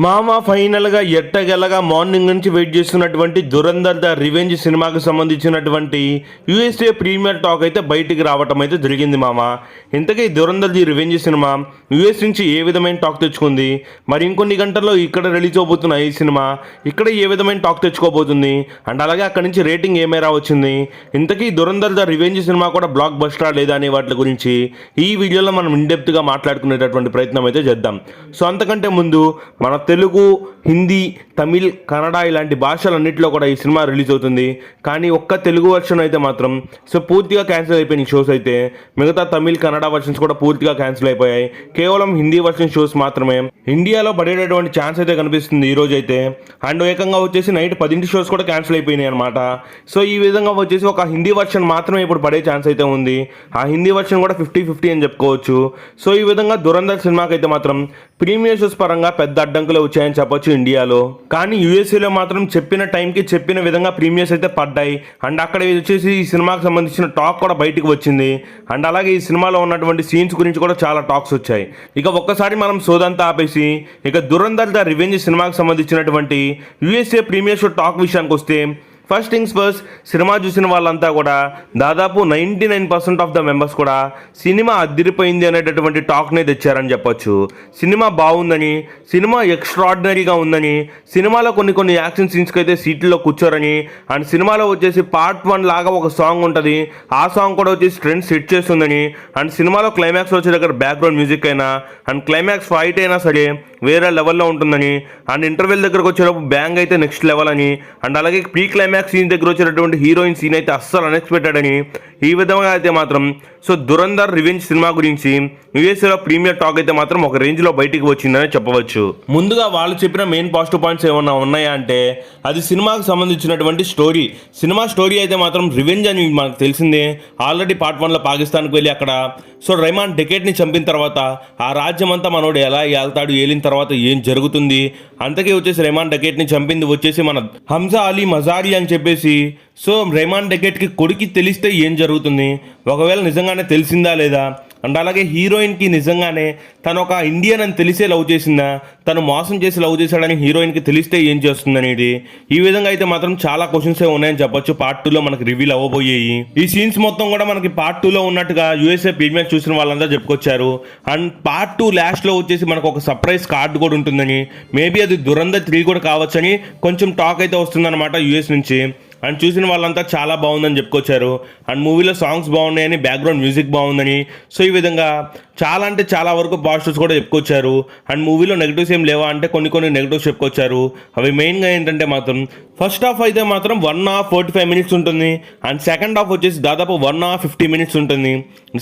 మామ ఫైనల్గా ఎట్టగెలగా మార్నింగ్ నుంచి వెయిట్ చేస్తున్నటువంటి దురంధర్ ద రివెంజ్ సినిమాకి సంబంధించినటువంటి యూఎస్ఏ ప్రీమియర్ టాక్ అయితే బయటికి రావటం అయితే జరిగింది మామ. ఇంతకీ Dhurandhar the revenge cinema US నుంచి ఏ విధమైన టాక్ తెచ్చుకుంది, మరి ఇంకొన్ని గంటల్లో ఇక్కడ రిలీజ్ అవబోతున్న ఈ సినిమా ఇక్కడ ఏ విధమైన టాక్ తెచ్చుకోబోతుంది, అండ్ అలాగే అక్కడి నుంచి రేటింగ్ ఏమేరా వచ్చింది, ఇంతకీ దురంధర్ ద రివెంజ్ సినిమా కూడా బ్లాక్ బస్టరా లేదా అనే వాటి గురించి ఈ వీడియోలో మనం ఇన్డెప్త్గా మాట్లాడుకునేటటువంటి ప్రయత్నం అయితే చేద్దాం. సో అంతకంటే ముందు మన తెలుగు, హిందీ, తమిళ్, కన్నడ ఇలాంటి భాషలన్నింటిలో కూడా ఈ సినిమా రిలీజ్ అవుతుంది. కానీ ఒక్క తెలుగు వర్షన్ అయితే మాత్రం పూర్తిగా క్యాన్సిల్ అయిపోయిన షోస్ అయితే మిగతా తమిళ్, కన్నడ వర్షన్స్ కూడా పూర్తిగా క్యాన్సిల్ అయిపోయాయి. కేవలం హిందీ వర్షన్ షోస్ మాత్రమే ఇండియాలో పడేటటువంటి ఛాన్స్ అయితే కనిపిస్తుంది ఈ రోజు అయితే. అండ్ ఏకంగా వచ్చేసి నైట్ 10 షోస్ కూడా క్యాన్సిల్ అయిపోయినాయి అనమాట. సో ఈ విధంగా వచ్చేసి ఒక హిందీ వర్షన్ మాత్రమే ఇప్పుడు పడే ఛాన్స్ అయితే ఉంది. ఆ హిందీ వర్షన్ కూడా 50-50 అని చెప్పుకోవచ్చు. సో ఈ విధంగా దురంధర్ సినిమాకి అయితే మాత్రం ప్రీమియర్ షోస్ పరంగా పెద్ద అడ్డంకులు వచ్చాయని చెప్పొచ్చు ఇండియాలో. కానీ యూఎస్ఏలో మాత్రం చెప్పిన టైంకి చెప్పిన విధంగా ప్రీమియర్స్ అయితే పడ్డాయి. అండ్ అక్కడ వచ్చేసి ఈ సినిమాకి సంబంధించిన టాక్ కూడా బయటకు వచ్చింది. అండ్ అలాగే ఈ సినిమాలో ఉన్నటువంటి సీన్స్ గురించి కూడా చాలా టాక్స్ వచ్చాయి. ఇక ఒక్కసారి మనం సోదంతా ఆపేసి ఇక దురంధర్ ద రివెంజ్ సినిమాకి సంబంధించినటువంటి యూఎస్ఏ ప్రీమియర్ షో టాక్ విషయానికి వస్తే, ఫస్ట్ థింగ్స్ ఫస్ట్, సినిమా చూసిన వాళ్ళంతా కూడా దాదాపు 99% ఆఫ్ ద మెంబర్స్ కూడా సినిమా అదిరిపోయింది అనేటటువంటి టాక్నే తెచ్చారని చెప్పొచ్చు. సినిమా బాగుందని, సినిమా ఎక్స్ట్రాడినరీగా ఉందని, సినిమాలో కొన్ని యాక్షన్ సీన్స్కి అయితే సీట్లలో కూర్చోరని, అండ్ సినిమాలో వచ్చేసి పార్ట్ 1 లాగా ఒక సాంగ్ ఉంటుంది, ఆ సాంగ్ కూడా వచ్చేసి ట్రెండ్ సెట్ చేస్తుందని, అండ్ సినిమాలో క్లైమాక్స్ వచ్చే దగ్గర బ్యాక్గ్రౌండ్ మ్యూజిక్ అయినా అండ్ క్లైమాక్స్ ఫైట్ అయినా సరే వేరే లెవెల్లో ఉంటుందని, అండ్ ఇంటర్వెల్ దగ్గరకు వచ్చేటప్పుడు బ్యాంగ్ అయితే నెక్స్ట్ లెవెల్ అని, అండ్ అలాగే ప్రీ క్లైమాక్స్ సీన్ దగ్గర వచ్చేటటువంటి హీరోయిన్ సీన్ అయితే అస్సలు అన్ఎక్స్పెక్టెడ్ అని, ఈ విధంగా అయితే మాత్రం సో దురంధర్ రివెంజ్ సినిమా గురించి యూఎస్ఏలో ప్రీమియర్ టాక్ అయితే మాత్రం ఒక రేంజ్లో బయటికి వచ్చిందని చెప్పవచ్చు. ముందుగా వాళ్ళు చెప్పిన మెయిన్ పాజిటివ్ పాయింట్స్ ఏమన్నా ఉన్నాయా అంటే అది సినిమాకు సంబంధించినటువంటి స్టోరీ. సినిమా స్టోరీ అయితే మాత్రం రివెంజ్ అని మనకు తెలిసిందే. ఆల్రెడీ పార్ట్ 1లో పాకిస్తాన్కి వెళ్ళి అక్కడ సో రెహమాన్ డెకేట్ని చంపిన తర్వాత ఆ రాజ్యం అంతా మనోడు ఎలా వెళ్తాడు, ఏలిన తర్వాత ఏం జరుగుతుంది, అంతకే వచ్చేసి రెహమాన్ డెకేట్ని చంపింది వచ్చేసి మన హంజా అలీ మజారి అని చెప్పేసి. సో రెహమాన్ డెకేట్కి కొడుకి తెలిస్తే ఏం జరుగుతుంది, ఒకవేళ నిజంగానే తెలిసిందా లేదా, అండ్ అలాగే హీరోయిన్కి నిజంగానే తను ఒక ఇండియన్ అని తెలిసే లవ్ చేసిందా, తను మోసం చేసి లవ్ చేశాడని హీరోయిన్కి తెలిస్తే ఏం చేస్తుంది అనేది, ఈ విధంగా అయితే మాత్రం చాలా క్వశ్చన్స్ ఉన్నాయని చెప్పొచ్చు. పార్ట్ 2లో మనకి రివీల్ అవ్వబోయేవి. ఈ సీన్స్ మొత్తం కూడా మనకి పార్ట్ 2లో ఉన్నట్టుగా యూఎస్ఏ ప్రీమియర్ చూసిన వాళ్ళంతా చెప్పుకొచ్చారు. అండ్ పార్ట్ 2 లాస్ట్లో వచ్చేసి మనకు ఒక సర్ప్రైజ్ కార్డు కూడా ఉంటుందని, మేబీ అది దురంధర్ 3 కూడా కావచ్చని కొంచెం టాక్ అయితే వస్తుందన్నమాట యూఎస్ నుంచి. అండ్ చూసిన వాళ్ళంతా చాలా బాగుందని చెప్పుకొచ్చారు. అండ్ మూవీలో సాంగ్స్ బాగున్నాయని, బ్యాక్గ్రౌండ్ మ్యూజిక్ బాగుందని, సో ఈ విధంగా చాలా అంటే చాలా వరకు పాజిటివ్స్ కూడా చెప్పుకొచ్చారు. అండ్ మూవీలో నెగిటివ్స్ ఏం లేవా అంటే కొన్ని నెగిటివ్స్ చెప్పుకొచ్చారు. అవి మెయిన్గా ఏంటంటే మాత్రం ఫస్ట్ హాఫ్ అయితే మాత్రం 1 hour 45 minutes ఉంటుంది. అండ్ సెకండ్ హాఫ్ వచ్చేసి దాదాపు 1 hour 50 minutes ఉంటుంది.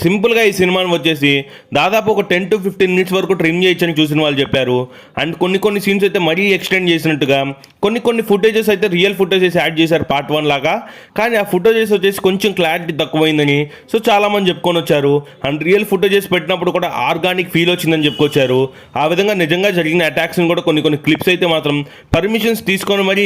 సింపుల్గా ఈ సినిమాని వచ్చేసి దాదాపు ఒక 10 to 15 minutes వరకు ట్రిమ్ చేయొచ్చని చూసిన వాళ్ళు చెప్పారు. అండ్ కొన్ని సీన్స్ అయితే మరీ ఎక్స్టెండ్ చేసినట్టుగా కొన్ని ఫుటేజెస్ అయితే రియల్ ఫుటేజెస్ యాడ్ చేశారు పార్ట్ 1 లాగా. కానీ ఆ ఫుటేజెస్ వచ్చేసి కొంచెం క్లారిటీ తక్కువైందని సో చాలామంది చెప్పుకొని వచ్చారు. అండ్ రియల్ ఫుటేజెస్ పెట్టినప్పుడు కూడా ఆర్గానిక్ ఫీల్ వచ్చిందని చెప్పుకొచ్చారు. ఆ విధంగా నిజంగా జరిగిన అటాక్స్ని కూడా కొన్ని క్లిప్స్ అయితే మాత్రం పర్మిషన్స్ తీసుకొని మరి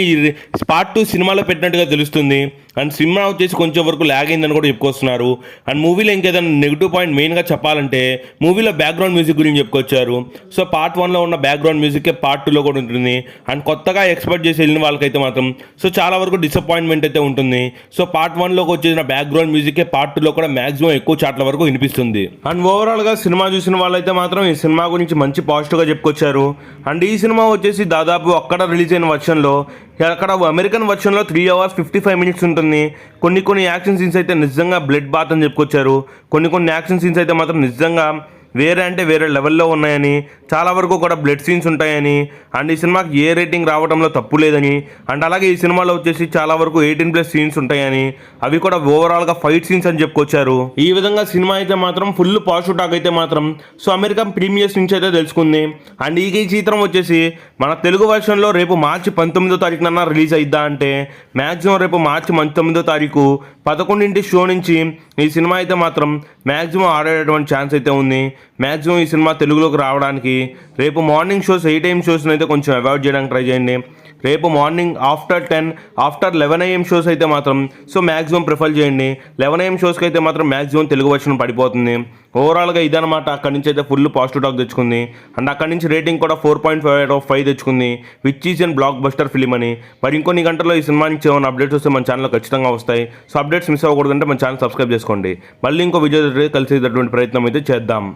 పార్ట్ 2 సినిమాలో పెట్టినట్టుగా తెలుస్తుంది. అండ్ సినిమా వచ్చేసి కొంచెం వరకు ల్యాగ్ అయిందని కూడా చెప్పుకొస్తున్నారు. అండ్ మూవీలో ఇంకేదైనా నెగిటివ్ పాయింట్ మెయిన్గా చెప్పాలంటే మూవీలో బ్యాక్గ్రౌండ్ మ్యూజిక్ గురించి చెప్పుకొచ్చారు. సో పార్ట్ 1లో ఉన్న బ్యాక్గ్రౌండ్ మ్యూజిక్ పార్ట్ 2లో కూడా ఉంటుంది. అండ్ కొత్తగా ఎక్స్పెక్ట్ చేసి వెళ్ళిన వాళ్ళకైతే మాత్రం సో చాలా వరకు డిసప్పాయింట్మెంట్ అయితే ఉంటుంది. సో పార్ట్ 1లోకి వచ్చేసిన బ్యాక్గ్రౌండ్ మ్యూజిక్ పార్ట్ 2లో కూడా మాక్సిమం ఎక్కువ చాట్ల వరకు వినిపిస్తుంది. అండ్ ఓవరాల్గా సినిమా చూసిన వాళ్ళైతే మాత్రం ఈ సినిమా గురించి మంచి పాజిటివ్గా చెప్పుకొచ్చారు. అండ్ ఈ సినిమా వచ్చేసి దాదాపు అక్కడ రిలీజ్ అయిన వర్షన్లో, అక్కడ అమెరికన్ వర్షన్లో 3 hours 55 minutes ఉంటుంది. కొన్ని యాక్షన్ సీన్స్ అయితే నిజంగా బ్లడ్ బాత్ అని చెప్పుకొచ్చారు. కొన్ని యాక్షన్ సీన్స్ అయితే మాత్రం నిజంగా వేరే లెవెల్లో ఉన్నాయని, చాలా వరకు కూడా బ్లడ్ సీన్స్ ఉంటాయని, అండ్ ఈ సినిమాకి ఏ రేటింగ్ రావడంలో తప్పు లేదని, అండ్ అలాగే ఈ సినిమాలో వచ్చేసి చాలా వరకు 18+ సీన్స్ ఉంటాయని, అవి కూడా ఓవరాల్గా ఫైట్ సీన్స్ అని చెప్పుకొచ్చారు. ఈ విధంగా సినిమా అయితే మాత్రం ఫుల్ పాజిటివ్ టాక్ అయితే మాత్రం సో అమెరికన్ ప్రీమియర్స్ నుంచి అయితే తెలుసుకుంది. అండ్ ఈ చిత్రం వచ్చేసి మన తెలుగు వర్షన్లో రేపు మార్చి 19వ తారీఖున రిలీజ్ అయిద్దా అంటే మ్యాక్సిమం రేపు మార్చి 19వ తారీఖు 11 షో నుంచి ఈ సినిమా అయితే మాత్రం మ్యాక్సిమం ఆడేటటువంటి ఛాన్స్ అయితే ఉంది. మ్యాక్సిమం ఈ సినిమా తెలుగులోకి రావడానికి రేపు మార్నింగ్ షోస్ 8 AM షోస్ని అయితే కొంచెం అవాయిడ్ చేయడానికి ట్రై చేయండి. రేపు morning after 10 after 11 AM shows అయితే మాత్రం సో మ్యాక్సిమం ప్రిఫర్ చేయండి. 11 AM షోస్కి అయితే మాత్రం మ్యాక్సిమం తెలుగు వర్షన్ పడిపోతుంది. ఓవరాల్గా ఇదనమాట. అక్కడి నుంచి అయితే ఫుల్ పాజిటివ్ టాక్ తెచ్చుకుంది అండ్ అక్కడి నుంచి రేటింగ్ కూడా 4.5/5 తెచ్చుకుంది, which is and block buster film అని. మరి ఇంకొన్ని గంటల్లో ఈ సినిమా నుంచి ఏమైనా అప్డేట్స్ వస్తే మన ఛానల్లో ఖచ్చితంగా వస్తాయి. సో అప్డేట్స్ మిస్ అవ్వకూడదంటే మన ఛానల్ సబ్స్క్రైబ్ చేసుకోండి. మళ్ళీ ఇంకో వీడియో కలిసేటటువంటి ప్రయత్నం అయితే చేద్దాం.